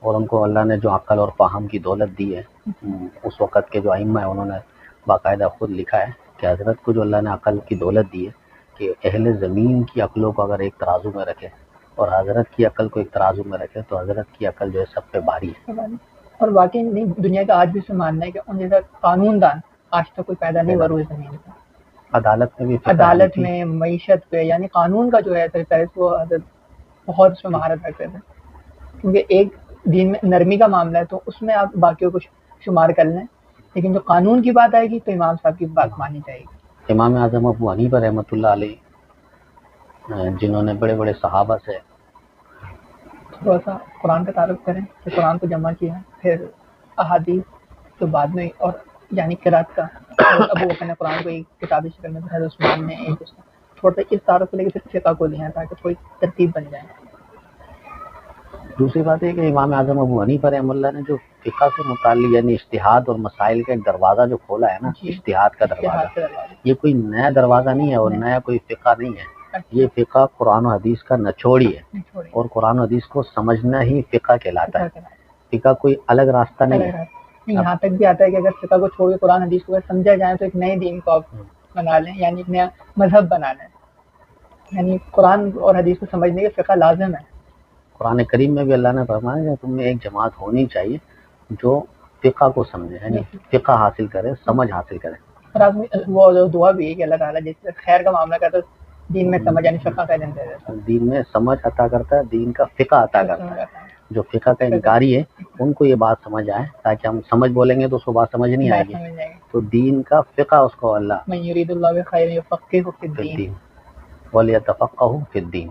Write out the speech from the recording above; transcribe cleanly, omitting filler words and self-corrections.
اور ان کو اللہ نے جو عقل اور فہم کی دولت دی ہے، اس وقت کے جو ائمہ ہیں انہوں نے باقاعدہ خود لکھا ہے کہ حضرت کو جو اللہ نے عقل کی دولت دی ہے کہ اہل زمین کی عقلوں کو اگر ایک ترازو میں رکھے اور حضرت کی عقل کو ایک ترازو میں رکھے تو حضرت کی عقل جو ہے سب پہ بھاری ہے۔ اور واقعی نہیں، دنیا کا آج بھی سے ماننا ہے کہ ان جیسا قانون دان آج تک کوئی پیدا نہیں ہوا روئے زمین پر۔ عدالت میں بھی عدالت میں، معیشت پہ، یعنی قانون کا جو ہے وہ حضرت بہت اس میں مہارت رکھتے تھے، کیونکہ ایک دین میں نرمی کا معاملہ ہے تو اس میں آپ باقیوں کو شمار کر لیں، لیکن جو قانون کی بات آئے گی تو امام صاحب کی بات مانی جائے گی۔ امام اعظم ابو حنیفہ رحمۃ اللہ علیہ جنہوں نے بڑے بڑے صحابہ سے تھوڑا سا قرآن کا تعارف کریں کہ قرآن کو جمع کیا، پھر احادیث تو بعد میں، اور یعنی قرات کا ابو بکر نے قرآن کو ایک کتابی شکل میں، حضرت عثمان نے ایک اس کا تھوڑا سا اس تعارف کو لے کے پھر فقہ کو لیا تاکہ تھوڑی ترتیب بن جائے۔ دوسری بات ہے کہ امام اعظم ابو حنیفہ رحمۃ اللہ نے جو فقہ سے متعلق یعنی اجتہاد اور مسائل کا ایک دروازہ جو کھولا ہے نا، اجتہاد کا دروازہ، یہ کوئی نیا دروازہ نہیں ہے اور نیا کوئی فقہ نہیں ہے، یہ فقہ قرآن و حدیث کا نچوڑی ہے، اور قرآن و حدیث کو سمجھنا ہی فقہ کہلاتا ہے۔ فقہ کوئی الگ راستہ نہیں ہے۔ یہاں تک بھی آتا ہے کہ اگر فقہ کو چھوڑ کے قرآن حدیث کو سمجھا جائے تو ایک نئے دین کو آپ بنا لیں، یعنی ایک نیا مذہب بنا لیں، یعنی قرآن اور حدیث کو سمجھنے کے فقہ لازم ہے۔ قرآن کریم میں بھی اللہ نے فرمایا کہ تم میں ایک جماعت ہونی چاہیے جو فقہ کو سمجھے، یعنی فقہ حاصل کرے، سمجھ حاصل کرے۔ اور آپ وہ دعا بھی ہے کہ اللہ تعالیٰ جس سے خیر کا معاملہ کرتا ہے دین میں سمجھ، یعنی فقہ کا علم دے دیتا ہے، دین میں سمجھ عطا کرتا ہے، دین کا فقہ عطا کرتا ہے۔ جو فقہ کا انکاری ہے ان کو یہ بات سمجھ آئے، تاکہ ہم سمجھ بولیں گے تو اس کو بات سمجھ نہیں آئے گی، تو دین کا فقہ اس کو اللہ من یرید اللہ بخیر یفقہہ فی الدین وَلْيَتَفَقَّهُوا فِي الدِّينِ۔